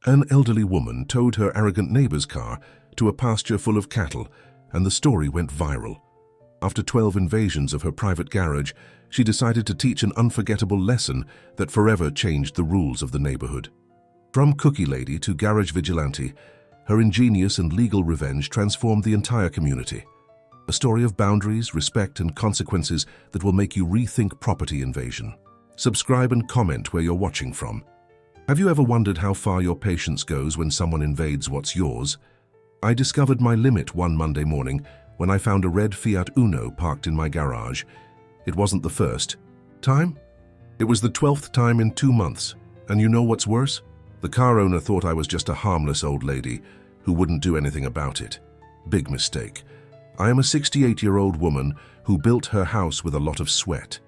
An elderly woman towed her arrogant neighbor's car to a pasture full of cattle, and the story went viral. After 12 invasions of her private garage, she decided to teach an unforgettable lesson that forever changed the rules of the neighborhood. From cookie lady to garage vigilante, her ingenious and legal revenge transformed the entire community. A story of boundaries, respect, and consequences that will make you rethink property invasion. Subscribe and comment where you're watching from. Have you ever wondered how far your patience goes when someone invades what's yours? I discovered my limit one Monday morning when I found a red Fiat Uno parked in my garage. It wasn't the first time. It was the 12th time in 2 months. And you know what's worse? The car owner thought I was just a harmless old lady who wouldn't do anything about it. Big mistake. I am a 68-year-old woman who built her house with a lot of sweat.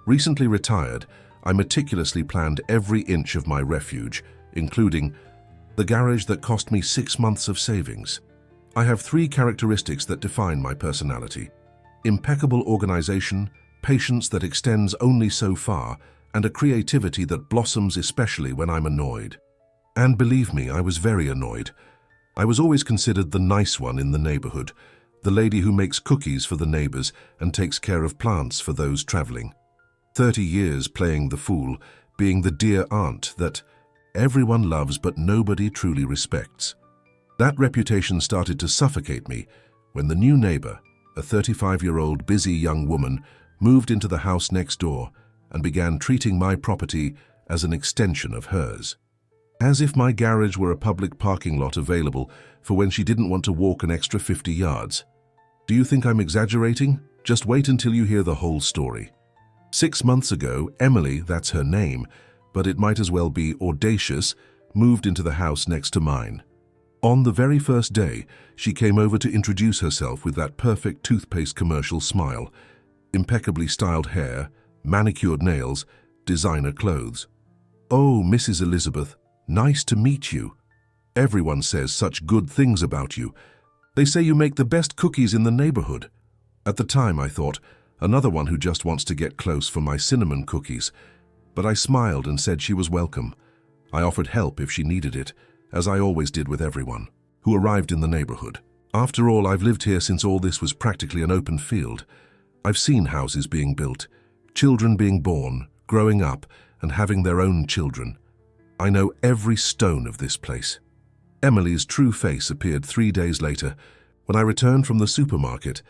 Recently retired, I meticulously planned every inch of my refuge, including the garage that cost me 6 months of savings. I have 3 characteristics that define my personality: impeccable organization, patience that extends only so far, and a creativity that blossoms especially when I'm annoyed. And believe me, I was very annoyed. I was always considered the nice one in the neighborhood, the lady who makes cookies for the neighbors and takes care of plants for those traveling. 30 years playing the fool, being the dear aunt that everyone loves but nobody truly respects. That reputation started to suffocate me when the new neighbor, a 35-year-old busy young woman, moved into the house next door and began treating my property as an extension of hers. As if my garage were a public parking lot available for when she didn't want to walk an extra 50 yards. Do you think I'm exaggerating? Just wait until you hear the whole story. 6 months ago, Emily, that's her name, but it might as well be Audacious, moved into the house next to mine. On the very first day, she came over to introduce herself with that perfect toothpaste commercial smile, impeccably styled hair, manicured nails, designer clothes. "Oh, Mrs. Elizabeth, nice to meet you. Everyone says such good things about you. They say you make the best cookies in the neighborhood." At the time, I thought, another one who just wants to get close for my cinnamon cookies. But I smiled and said she was welcome. I offered help if she needed it, as I always did with everyone who arrived in the neighborhood. After all, I've lived here since all this was practically an open field. I've seen houses being built, children being born, growing up, and having their own children. I know every stone of this place. Emily's true face appeared 3 days later when I returned from the supermarket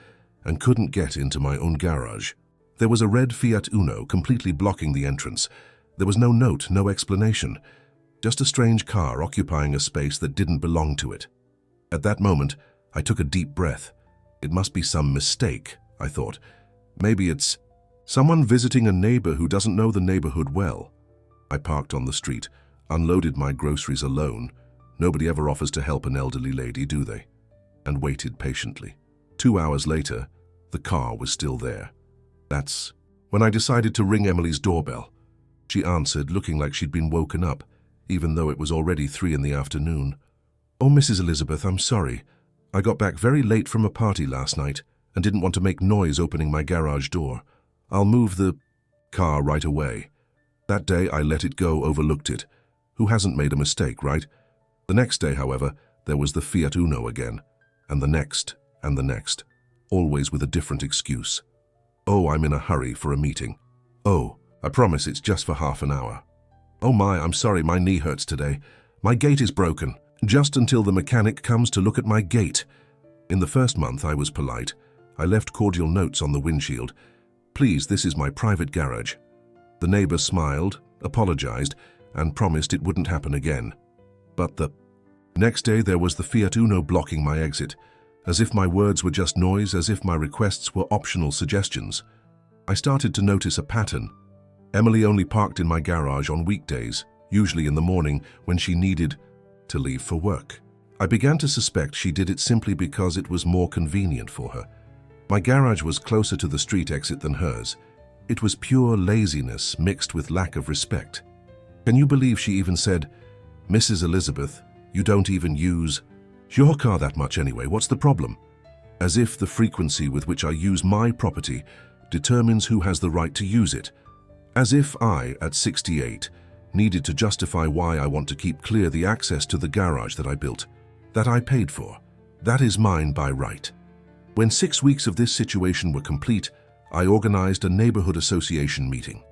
and couldn't get into my own garage. There was a red Fiat Uno completely blocking the entrance. There was no note, no explanation, just a strange car occupying a space that didn't belong to it. At that moment, I took a deep breath. It must be some mistake, I thought. Maybe it's someone visiting a neighbor who doesn't know the neighborhood well. I parked on the street, unloaded my groceries alone. Nobody ever offers to help an elderly lady, do they? And waited patiently. 2 hours later, the car was still there. That's when I decided to ring Emily's doorbell. She answered, looking like she'd been woken up, even though it was already 3 in the afternoon. "Oh, Mrs. Elizabeth, I'm sorry. I got back very late from a party last night and didn't want to make noise opening my garage door. I'll move the car right away." That day, I let it go, overlooked it. Who hasn't made a mistake, right? The next day, however, there was the Fiat Uno again, and the next, always with a different excuse. "Oh, I'm in a hurry for a meeting." "Oh, I promise it's just for half an hour." "Oh my, I'm sorry, my knee hurts today. My gate is broken." Just until the mechanic comes to look at my gate. In the first month, I was polite. I left cordial notes on the windshield. "Please, this is my private garage." The neighbor smiled, apologized, and promised it wouldn't happen again. But the next day, there was the Fiat Uno blocking my exit, as if my words were just noise, as if my requests were optional suggestions. I started to notice a pattern. Emily only parked in my garage on weekdays, usually in the morning when she needed to leave for work. I began to suspect she did it simply because it was more convenient for her. My garage was closer to the street exit than hers. It was pure laziness mixed with lack of respect. Can you believe she even said, "Mrs. Elizabeth, you don't even use your car that much anyway, what's the problem?" As if the frequency with which I use my property determines who has the right to use it. As if I, at 68, needed to justify why I want to keep clear the access to the garage that I built, that I paid for. That is mine by right. When 6 weeks of this situation were complete, I organized a neighborhood association meeting.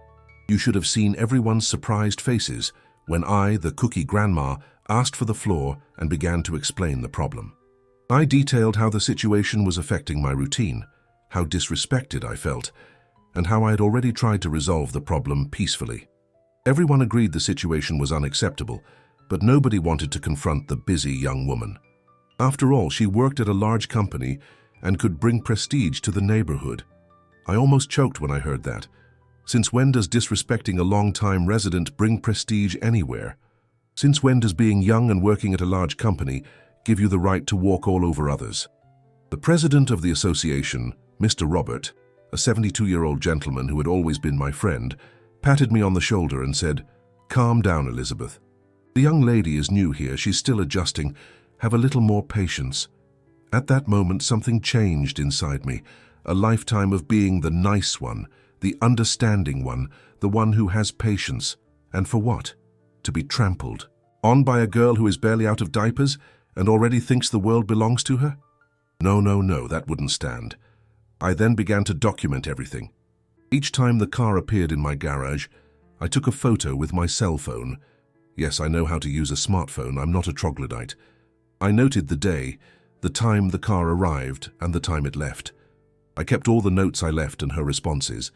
You should have seen everyone's surprised faces when I, the cookie grandma, asked for the floor and began to explain the problem. I detailed how the situation was affecting my routine, how disrespected I felt, and how I had already tried to resolve the problem peacefully. Everyone agreed the situation was unacceptable, but nobody wanted to confront the busy young woman. After all, she worked at a large company and could bring prestige to the neighborhood. I almost choked when I heard that. Since when does disrespecting a long-time resident bring prestige anywhere? Since when does being young and working at a large company give you the right to walk all over others? The president of the association, Mr. Robert, a 72-year-old gentleman who had always been my friend, patted me on the shoulder and said, "Calm down, Elizabeth. The young lady is new here, she's still adjusting. Have a little more patience." At that moment, something changed inside me, a lifetime of being the nice one, the understanding one, the one who has patience. And for what? To be trampled on by a girl who is barely out of diapers and already thinks the world belongs to her? No, that wouldn't stand. I then began to document everything. Each time the car appeared in my garage, I took a photo with my cell phone. Yes, I know how to use a smartphone, I'm not a troglodyte. I noted the day, the time the car arrived, and the time it left. I kept all the notes I left and her responses.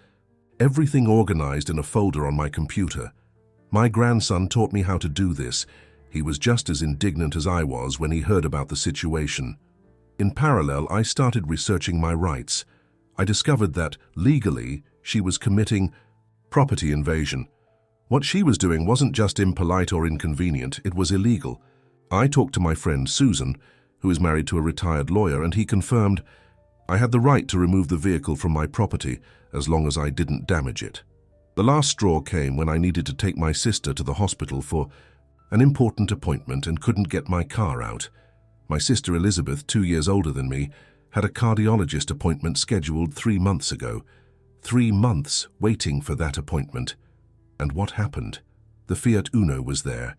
Everything organized in a folder on my computer. My grandson taught me how to do this. He was just as indignant as I was when he heard about the situation. In parallel, I started researching my rights. I discovered that, legally, she was committing property invasion. What she was doing wasn't just impolite or inconvenient, it was illegal. I talked to my friend Susan, who is married to a retired lawyer, and he confirmed I had the right to remove the vehicle from my property as long as I didn't damage it. The last straw came when I needed to take my sister to the hospital for an important appointment and couldn't get my car out. My sister Elizabeth, 2 years older than me, had a cardiologist appointment scheduled 3 months ago. 3 months waiting for that appointment. And what happened? The Fiat Uno was there,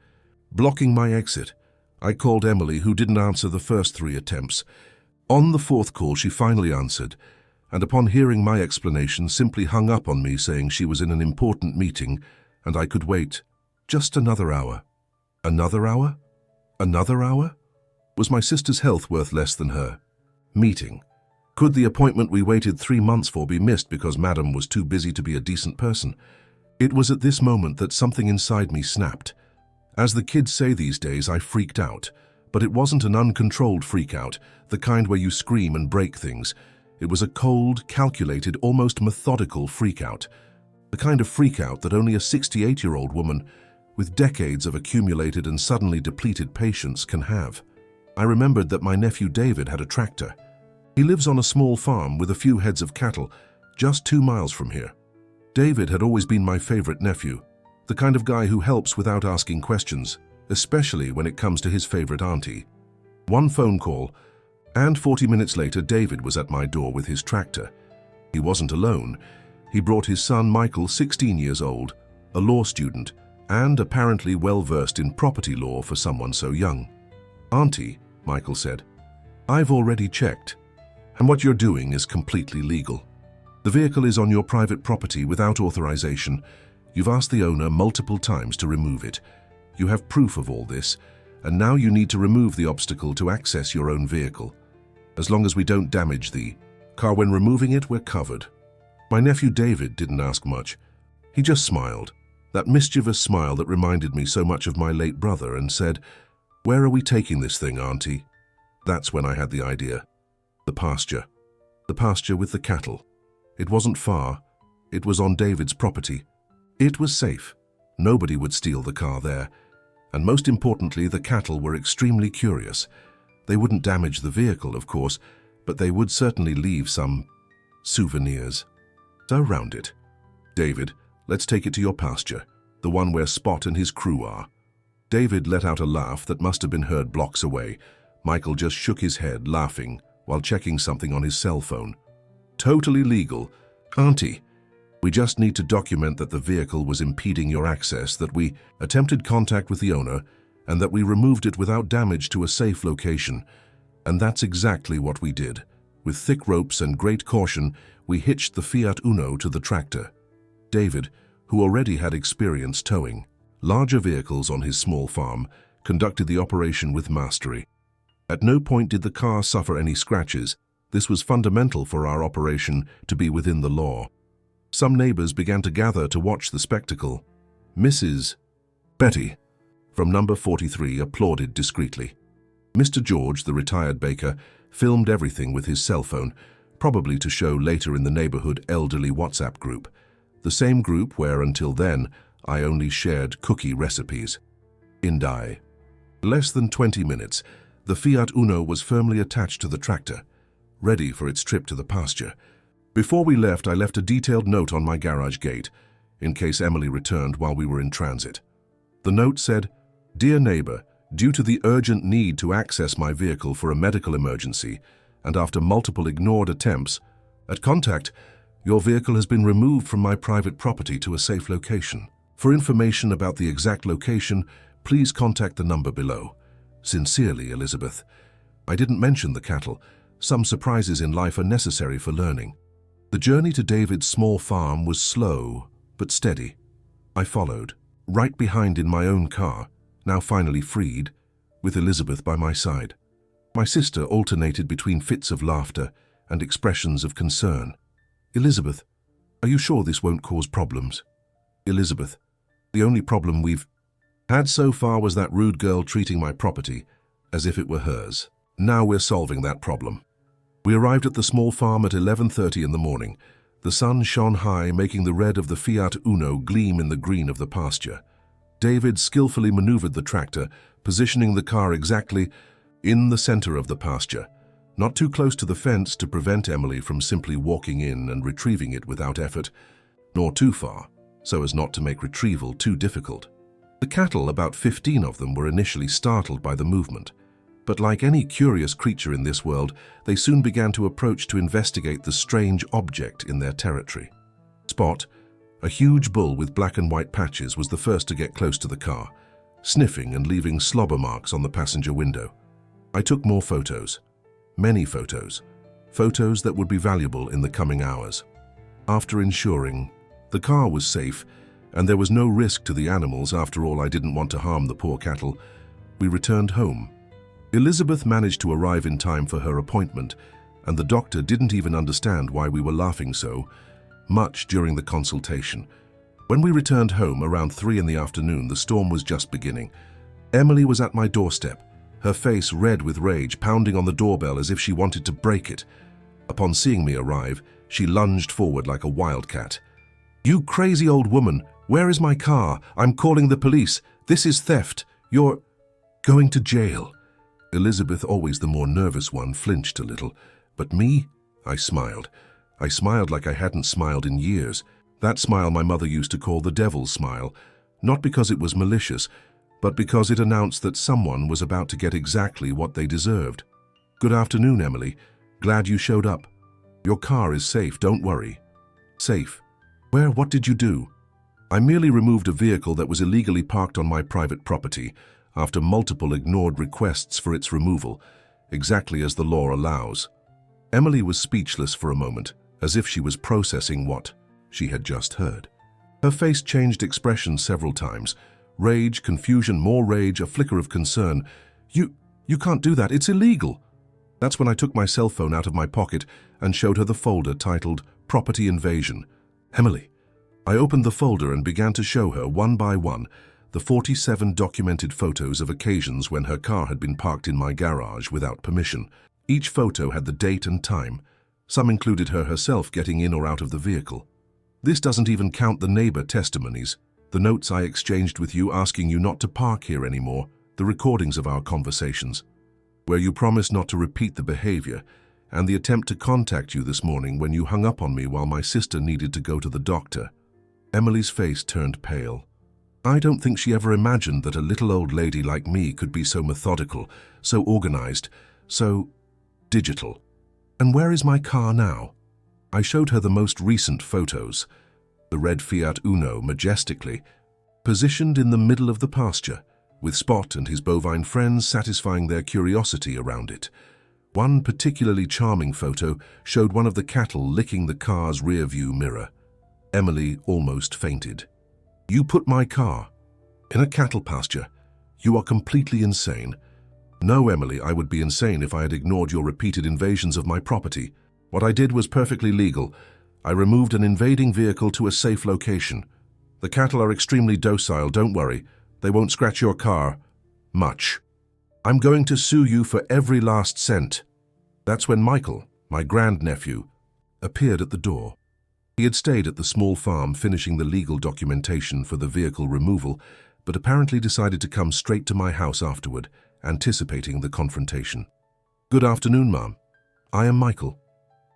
blocking my exit. I called Emily, who didn't answer the first 3 attempts. On the 4th call, she finally answered, and upon hearing my explanation, simply hung up on me, saying she was in an important meeting and I could wait just another hour. Another hour? Another hour? Was my sister's health worth less than her meeting? Could the appointment we waited 3 months for be missed because Madam was too busy to be a decent person? It was at this moment that something inside me snapped. As the kids say these days, I freaked out. But it wasn't an uncontrolled freak-out, the kind where you scream and break things. It was a cold, calculated, almost methodical freak-out. The kind of freak-out that only a 68-year-old woman with decades of accumulated and suddenly depleted patience can have. I remembered that my nephew David had a tractor. He lives on a small farm with a few heads of cattle, just 2 miles from here. David had always been my favorite nephew, the kind of guy who helps without asking questions, especially when it comes to his favorite auntie. One phone call, and 40 minutes later, David was at my door with his tractor. He wasn't alone. He brought his son Michael, 16 years old, a law student, and apparently well-versed in property law for someone so young. "Auntie," Michael said, "I've already checked, and what you're doing is completely legal. The vehicle is on your private property without authorization. You've asked the owner multiple times to remove it. You have proof of all this, and now you need to remove the obstacle to access your own vehicle. As long as we don't damage the car when removing it, we're covered." My nephew David didn't ask much. He just smiled, that mischievous smile that reminded me so much of my late brother, and said, "Where are we taking this thing, Auntie?" That's when I had the idea. The pasture. The pasture with the cattle. It wasn't far. It was on David's property. It was safe. Nobody would steal the car there. And most importantly, the cattle were extremely curious. They wouldn't damage the vehicle, of course, but they would certainly leave some souvenirs. So round it. "David, let's take it to your pasture, the one where Spot and his crew are." David let out a laugh that must have been heard blocks away. Michael just shook his head, laughing, while checking something on his cell phone. "Totally legal. Auntie, We just need to document that the vehicle was impeding your access, that we attempted contact with the owner, and that we removed it without damage to a safe location. And that's exactly what we did. With thick ropes and great caution, we hitched the Fiat Uno to the tractor. David, who already had experience towing larger vehicles on his small farm, conducted the operation with mastery. At no point did the car suffer any scratches. This was fundamental for our operation to be within the law. Some neighbors began to gather to watch the spectacle. Mrs. Betty, from number 43, applauded discreetly. Mr. George, the retired baker, filmed everything with his cell phone, probably to show later in the neighborhood elderly WhatsApp group, the same group where, until then, I only shared cookie recipes. In less than 20 minutes, the Fiat Uno was firmly attached to the tractor, ready for its trip to the pasture. Before we left, I left a detailed note on my garage gate, in case Emily returned while we were in transit. The note said, "Dear neighbor, due to the urgent need to access my vehicle for a medical emergency, and after multiple ignored attempts at contact, your vehicle has been removed from my private property to a safe location. For information about the exact location, please contact the number below. Sincerely, Elizabeth." I didn't mention the cattle. Some surprises in life are necessary for learning. The journey to David's small farm was slow but steady. I followed, right behind in my own car, now finally freed, with Elizabeth by my side. My sister alternated between fits of laughter and expressions of concern. "Elizabeth, are you sure this won't cause problems?" "Elizabeth, the only problem we've had so far was that rude girl treating my property as if it were hers. Now we're solving that problem." We arrived at the small farm at 11:30 in the morning. The sun shone high, making the red of the Fiat Uno gleam in the green of the pasture. David skillfully maneuvered the tractor, positioning the car exactly in the center of the pasture, not too close to the fence to prevent Emily from simply walking in and retrieving it without effort, nor too far, so as not to make retrieval too difficult. The cattle, about 15 of them, were initially startled by the movement, but like any curious creature in this world, they soon began to approach to investigate the strange object in their territory. Spot, a huge bull with black and white patches, was the first to get close to the car, sniffing and leaving slobber marks on the passenger window. I took more photos, many photos that would be valuable in the coming hours. After ensuring the car was safe and there was no risk to the animals, after all, I didn't want to harm the poor cattle, we returned home. Elizabeth managed to arrive in time for her appointment, and the doctor didn't even understand why we were laughing so much during the consultation. When we returned home around 3 in the afternoon, the storm was just beginning. Emily was at my doorstep, her face red with rage, pounding on the doorbell as if she wanted to break it. Upon seeing me arrive, she lunged forward like a wildcat. "You crazy old woman, where is my car? I'm calling the police. This is theft. You're going to jail." Elizabeth, always the more nervous one, flinched a little. But me? I smiled. I smiled like I hadn't smiled in years. That smile my mother used to call the devil's smile, not because it was malicious, but because it announced that someone was about to get exactly what they deserved. "Good afternoon, Emily. Glad you showed up. Your car is safe, don't worry." "Safe? Where? What did you do?" "I merely removed a vehicle that was illegally parked on my private property after multiple ignored requests for its removal, exactly as the law allows." Emily was speechless for a moment, as if she was processing what she had just heard. Her face changed expression several times. Rage, confusion, more rage, a flicker of concern. You can't do that. It's illegal." That's when I took my cell phone out of my pocket and showed her the folder titled Property Invasion. "Emily." I opened the folder and began to show her, one by one, the 47 documented photos of occasions when her car had been parked in my garage without permission. Each photo had the date and time. Some included her herself getting in or out of the vehicle. This doesn't even count the neighbor testimonies, the notes I exchanged with you asking you not to park here anymore, the recordings of our conversations, where you promised not to repeat the behavior, and the attempt to contact you this morning when you hung up on me while my sister needed to go to the doctor. Emily's face turned pale. I don't think she ever imagined that a little old lady like me could be so methodical, so organized, so digital. "And where is my car now?" I showed her the most recent photos. the red Fiat Uno majestically, positioned in the middle of the pasture, with Spot and his bovine friends satisfying their curiosity around it. One particularly charming photo showed one of the cattle licking the car's rear-view mirror. Emily almost fainted. "You put my car in a cattle pasture? You are completely insane." "No, Emily, I would be insane if I had ignored your repeated invasions of my property. What I did was perfectly legal. I removed an invading vehicle to a safe location. The cattle are extremely docile, don't worry. They won't scratch your car much. I'm going to sue you for every last cent." That's when Michael, my grandnephew, appeared at the door. He had stayed at the small farm finishing the legal documentation for the vehicle removal, but apparently decided to come straight to my house afterward, anticipating the confrontation. "Good afternoon, Mom. I am Michael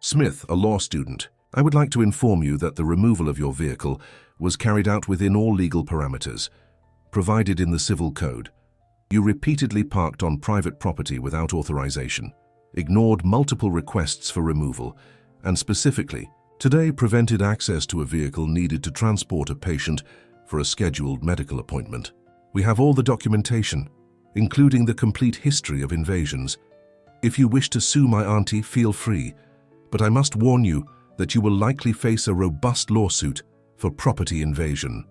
Smith, a law student. I would like to inform you that the removal of your vehicle was carried out within all legal parameters provided in the Civil Code. You repeatedly parked on private property without authorization, ignored multiple requests for removal, and specifically, today prevented access to a vehicle needed to transport a patient for a scheduled medical appointment. We have all the documentation, including the complete history of invasions. If you wish to sue my auntie, feel free, but I must warn you that you will likely face a robust lawsuit for property invasion."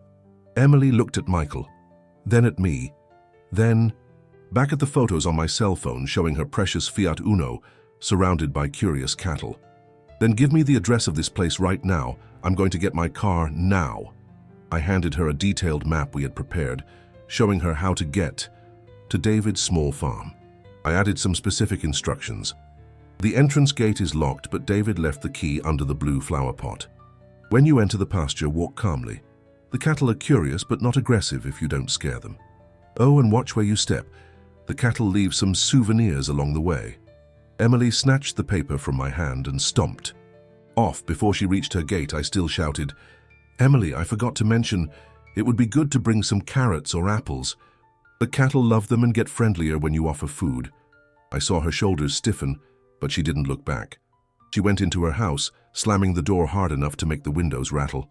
Emily looked at Michael, then at me, then back at the photos on my cell phone showing her precious Fiat Uno surrounded by curious cattle. "Then give me the address of this place right now. I'm going to get my car now." I handed her a detailed map we had prepared, showing her how to get to David's small farm. I added some specific instructions. "The entrance gate is locked, but David left the key under the blue flower pot. When you enter the pasture, walk calmly. The cattle are curious but not aggressive if you don't scare them. Oh, and watch where you step. The cattle leave some souvenirs along the way." Emily snatched the paper from my hand and stomped off. Before she reached her gate, I still shouted, "Emily, I forgot to mention, it would be good to bring some carrots or apples. The cattle love them and get friendlier when you offer food." I saw her shoulders stiffen, but she didn't look back. She went into her house, slamming the door hard enough to make the windows rattle.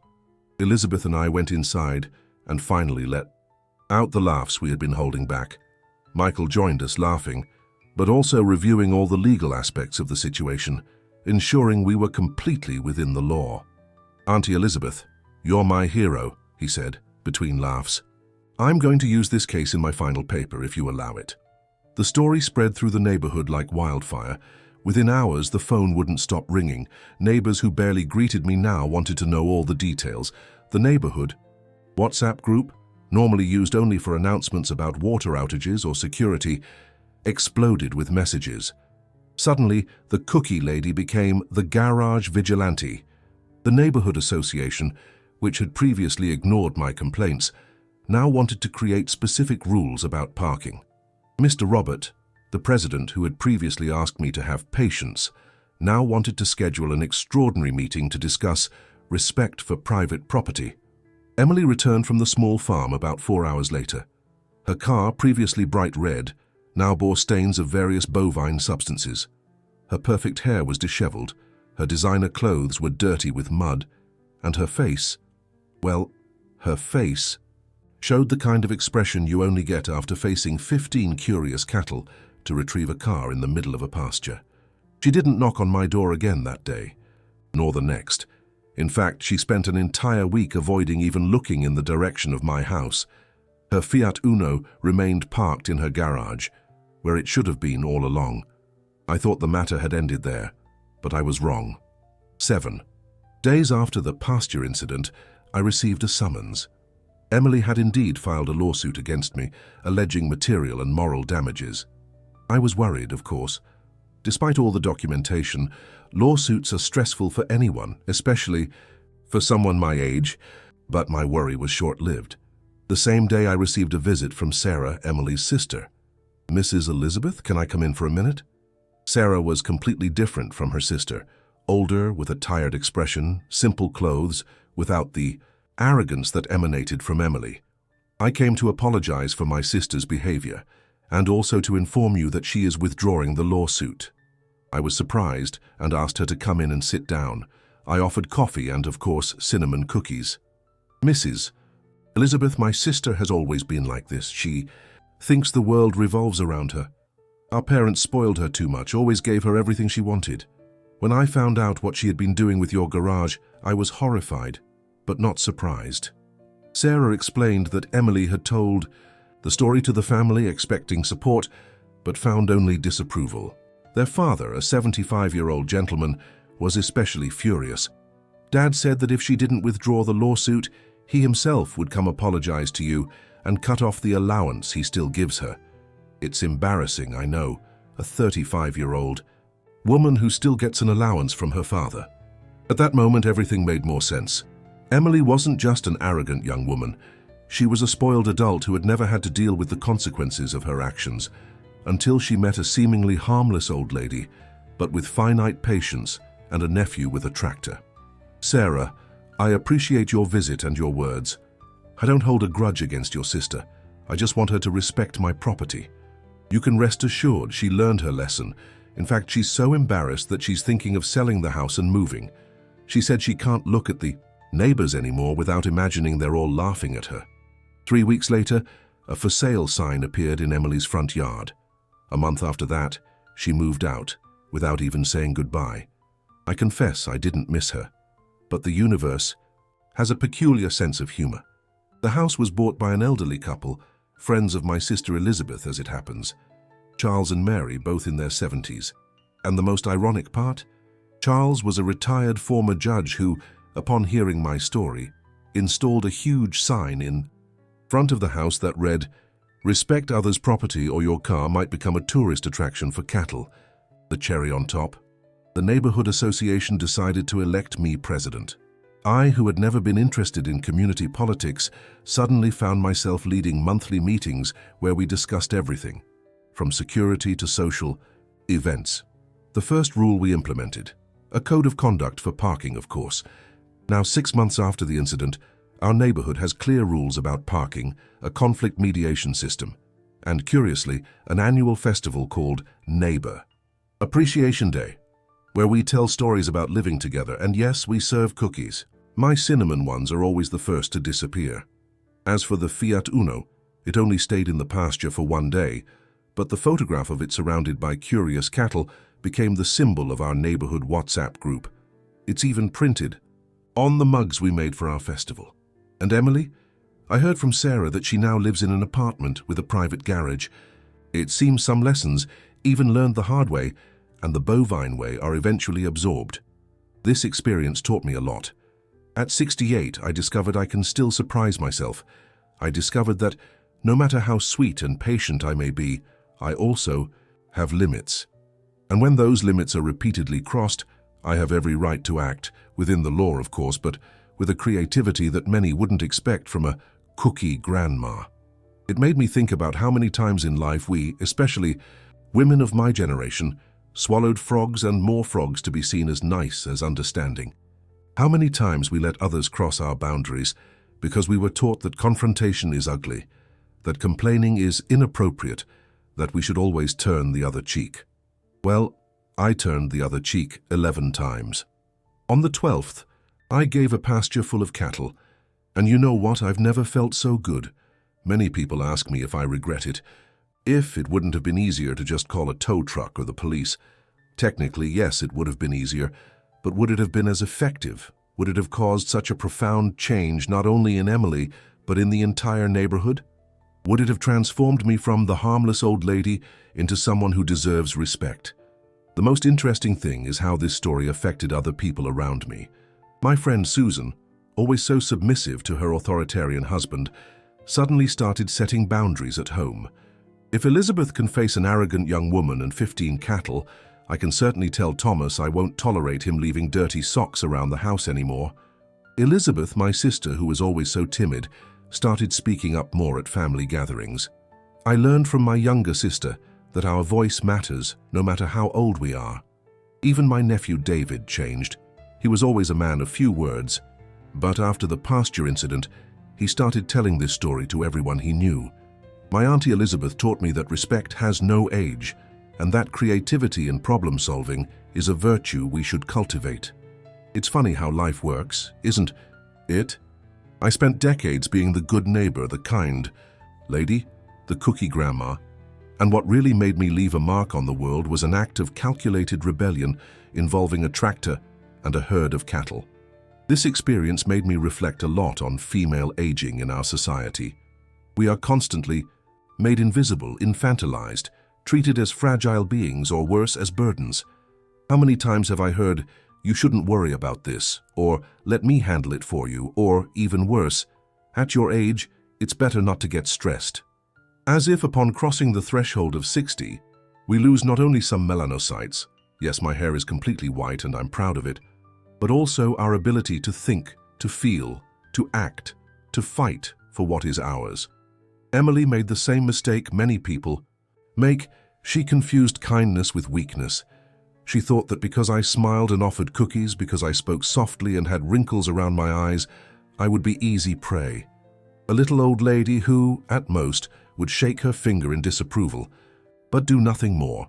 Elizabeth and I went inside and finally let out the laughs we had been holding back. Michael joined us, laughing, but also reviewing all the legal aspects of the situation, ensuring we were completely within the law. "Auntie Elizabeth, you're my hero," he said, between laughs. "I'm going to use this case in my final paper, if you allow it." The story spread through the neighborhood like wildfire. Within hours, the phone wouldn't stop ringing. Neighbors who barely greeted me now wanted to know all the details. The neighborhood WhatsApp group, normally used only for announcements about water outages or security, exploded with messages. Suddenly, the cookie lady became the garage vigilante. The neighborhood association, which had previously ignored my complaints, now wanted to create specific rules about parking. Mr. Robert, the president who had previously asked me to have patience, now wanted to schedule an extraordinary meeting to discuss respect for private property. Emily returned from the small farm about 4 hours later. Her car, previously bright red, now bore stains of various bovine substances. Her perfect hair was disheveled, her designer clothes were dirty with mud, and her face, well, her face showed the kind of expression you only get after facing 15 curious cattle to retrieve a car in the middle of a pasture. She didn't knock on my door again that day, nor the next. In fact, she spent an entire week avoiding even looking in the direction of my house. Her Fiat Uno remained parked in her garage, where it should have been all along. I thought the matter had ended there, but I was wrong. 7 days after the pasture incident, I received a summons. Emily had indeed filed a lawsuit against me, alleging material and moral damages. I was worried, of course. Despite all the documentation, lawsuits are stressful for anyone, especially for someone my age, but my worry was short-lived. The same day I received a visit from Sarah, Emily's sister. "Mrs. Elizabeth, can I come in for a minute?" Sarah was completely different from her sister, older, with a tired expression, simple clothes, without the arrogance that emanated from Emily. "I came to apologize for my sister's behavior, and also to inform you that she is withdrawing the lawsuit." I was surprised and asked her to come in and sit down. I offered coffee and, of course, cinnamon cookies. Mrs. Elizabeth, my sister, has always been like this. She thinks the world revolves around her. Our parents spoiled her too much, always gave her everything she wanted. When I found out what she had been doing with your garage, I was horrified, but not surprised. Sarah explained that Emily had told the story to the family, expecting support, but found only disapproval. Their father, a 75-year-old gentleman, was especially furious. Dad said that if she didn't withdraw the lawsuit, he himself would come apologize to you and cut off the allowance he still gives her. It's embarrassing, I know, a 35-year-old woman who still gets an allowance from her father. At that moment, everything made more sense. Emily wasn't just an arrogant young woman. She was a spoiled adult who had never had to deal with the consequences of her actions until she met a seemingly harmless old lady, but with finite patience and a nephew with a tractor. Sarah, I appreciate your visit and your words. I don't hold a grudge against your sister. I just want her to respect my property. You can rest assured she learned her lesson. In fact, she's so embarrassed that she's thinking of selling the house and moving. She said she can't look at the neighbors anymore without imagining they're all laughing at her. 3 weeks later, a for sale sign appeared in Emily's front yard. A month after that, she moved out without even saying goodbye. I confess I didn't miss her, but the universe has a peculiar sense of humor. The house was bought by an elderly couple, friends of my sister Elizabeth as it happens, Charles and Mary, both in their 70s. And the most ironic part? Charles was a retired former judge who, upon hearing my story, installed a huge sign in front of the house that read, "Respect others' property or your car might become a tourist attraction for cattle." The cherry on top, the neighborhood association decided to elect me president. I, who had never been interested in community politics, suddenly found myself leading monthly meetings where we discussed everything, from security to social events. The first rule we implemented, a code of conduct for parking, of course. Now, 6 months after the incident, our neighborhood has clear rules about parking, a conflict mediation system, and curiously, an annual festival called Neighbor Appreciation Day, where we tell stories about living together, and yes, we serve cookies. My cinnamon ones are always the first to disappear. As for the Fiat Uno, it only stayed in the pasture for 1 day, but the photograph of it surrounded by curious cattle became the symbol of our neighborhood WhatsApp group. It's even printed on the mugs we made for our festival. And Emily? I heard from Sarah that she now lives in an apartment with a private garage. It seems some lessons, even learned the hard way, and the bovine way, are eventually absorbed. This experience taught me a lot. At 68, I discovered I can still surprise myself. I discovered that no matter how sweet and patient I may be, I also have limits. And when those limits are repeatedly crossed, I have every right to act, within the law of course, but with a creativity that many wouldn't expect from a cookie grandma. It made me think about how many times in life we, especially women of my generation, swallowed frogs and more frogs to be seen as nice, as understanding. How many times we let others cross our boundaries because we were taught that confrontation is ugly, that complaining is inappropriate, that we should always turn the other cheek. Well, I turned the other cheek 11 times. On the 12th, I gave a pasture full of cattle, and you know what? I've never felt so good. Many people ask me if I regret it. If it wouldn't have been easier to just call a tow truck or the police. Technically, yes, it would have been easier, but would it have been as effective? Would it have caused such a profound change not only in Emily, but in the entire neighborhood? Would it have transformed me from the harmless old lady into someone who deserves respect? The most interesting thing is how this story affected other people around me. My friend Susan, always so submissive to her authoritarian husband, suddenly started setting boundaries at home. If Elizabeth can face an arrogant young woman and 15 cattle, I can certainly tell Thomas I won't tolerate him leaving dirty socks around the house anymore. Elizabeth, my sister, who was always so timid, started speaking up more at family gatherings. I learned from my younger sister that our voice matters no matter how old we are. Even my nephew David changed. He was always a man of few words, but after the pasture incident, he started telling this story to everyone he knew. My Auntie Elizabeth taught me that respect has no age, and that creativity and problem-solving is a virtue we should cultivate. It's funny how life works, isn't it? I spent decades being the good neighbor, the kind lady, the cookie grandma, and what really made me leave a mark on the world was an act of calculated rebellion involving a tractor and a herd of cattle. This experience made me reflect a lot on female aging in our society. We are constantly made invisible, infantilized, treated as fragile beings or worse, as burdens. How many times have I heard, "You shouldn't worry about this," or "Let me handle it for you," or even worse, "At your age, it's better not to get stressed." As if upon crossing the threshold of 60, we lose not only some melanocytes, yes, my hair is completely white and I'm proud of it, but also our ability to think, to feel, to act, to fight for what is ours. Emily made the same mistake many people make. She confused kindness with weakness. She thought that because I smiled and offered cookies, because I spoke softly and had wrinkles around my eyes, I would be easy prey. A little old lady who, at most, would shake her finger in disapproval, but do nothing more.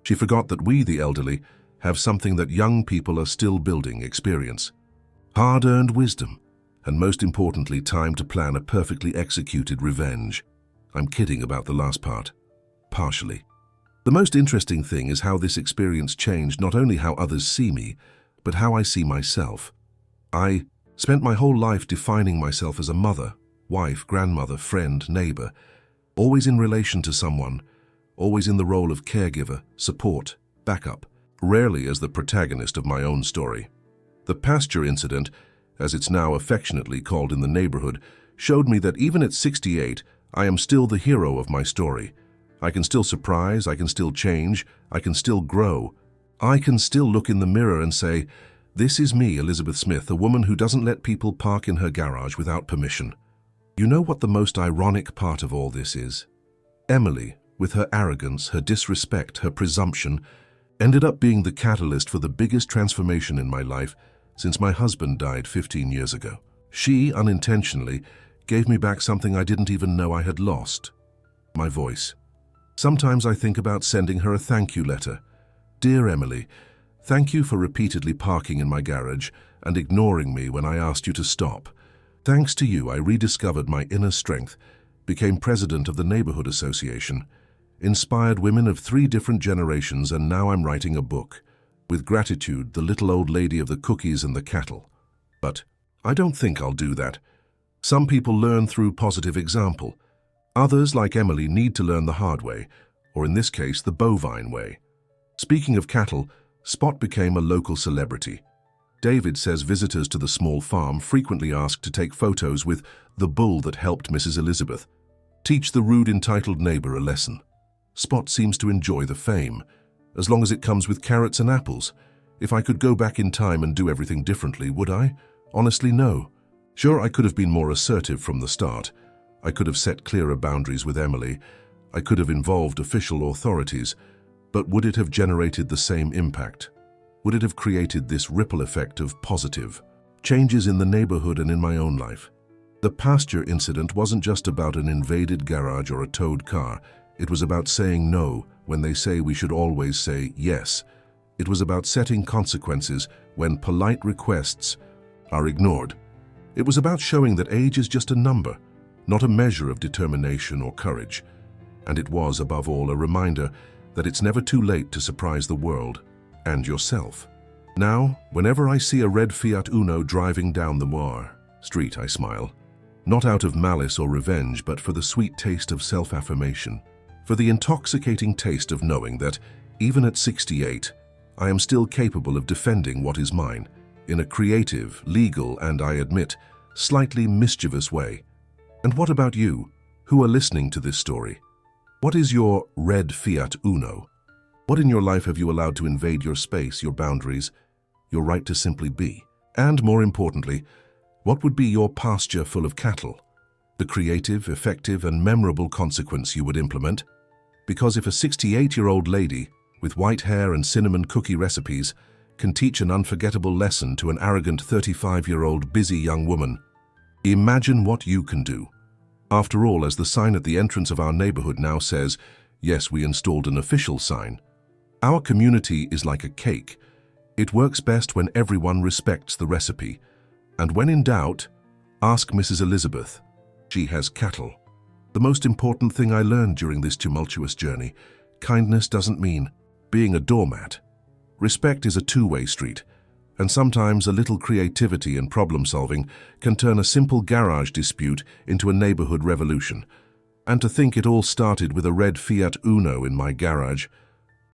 She forgot that we, the elderly, have something that young people are still building: experience, hard-earned wisdom, and most importantly, time to plan a perfectly executed revenge. I'm kidding about the last part. Partially. The most interesting thing is how this experience changed not only how others see me, but how I see myself. I spent my whole life defining myself as a mother, wife, grandmother, friend, neighbor, always in relation to someone, always in the role of caregiver, support, backup, rarely as the protagonist of my own story. The pasture incident, as it's now affectionately called in the neighborhood, showed me that even at 68, I am still the hero of my story. I can still surprise, I can still change, I can still grow. I can still look in the mirror and say, "This is me, Elizabeth Smith, a woman who doesn't let people park in her garage without permission." You know what the most ironic part of all this is? Emily, with her arrogance, her disrespect, her presumption, ended up being the catalyst for the biggest transformation in my life since my husband died 15 years ago. She, unintentionally, gave me back something I didn't even know I had lost: my voice. Sometimes I think about sending her a thank you letter. "Dear Emily, thank you for repeatedly parking in my garage and ignoring me when I asked you to stop. Thanks to you, I rediscovered my inner strength, became president of the neighborhood association, inspired women of 3 different generations, and now I'm writing a book. With gratitude, the little old lady of the cookies and the cattle." But I don't think I'll do that. Some people learn through positive example. Others, like Emily, need to learn the hard way, or in this case, the bovine way. Speaking of cattle, Spot became a local celebrity. David says visitors to the small farm frequently ask to take photos with the bull that helped Mrs. Elizabeth. Teach the rude, entitled neighbor a lesson. Spot seems to enjoy the fame, as long as it comes with carrots and apples. If I could go back in time and do everything differently, would I? Honestly, no. Sure, I could have been more assertive from the start. I could have set clearer boundaries with Emily. I could have involved official authorities. But would it have generated the same impact? Would it have created this ripple effect of positive changes in the neighborhood and in my own life? The pasture incident wasn't just about an invaded garage or a towed car. It was about saying no when they say we should always say yes. It was about setting consequences when polite requests are ignored. It was about showing that age is just a number, not a measure of determination or courage. And it was, above all, a reminder that it's never too late to surprise the world and yourself. Now, whenever I see a red Fiat Uno driving down the Moir Street, I smile. Not out of malice or revenge, but for the sweet taste of self-affirmation, for the intoxicating taste of knowing that, even at 68, I am still capable of defending what is mine, in a creative, legal, and, I admit, slightly mischievous way. And what about you, who are listening to this story? What is your red Fiat Uno? What in your life have you allowed to invade your space, your boundaries, your right to simply be? And more importantly, what would be your pasture full of cattle? The creative, effective, and memorable consequence you would implement? Because if a 68-year-old lady with white hair and cinnamon cookie recipes can teach an unforgettable lesson to an arrogant 35-year-old busy young woman, imagine what you can do. After all, as the sign at the entrance of our neighborhood now says, yes, we installed an official sign. Our community is like a cake. It works best when everyone respects the recipe. And when in doubt, ask Mrs. Elizabeth. She has cattle. The most important thing I learned during this tumultuous journey: kindness doesn't mean being a doormat. Respect is a two-way street, and sometimes a little creativity and problem-solving can turn a simple garage dispute into a neighborhood revolution. And to think it all started with a red Fiat Uno in my garage,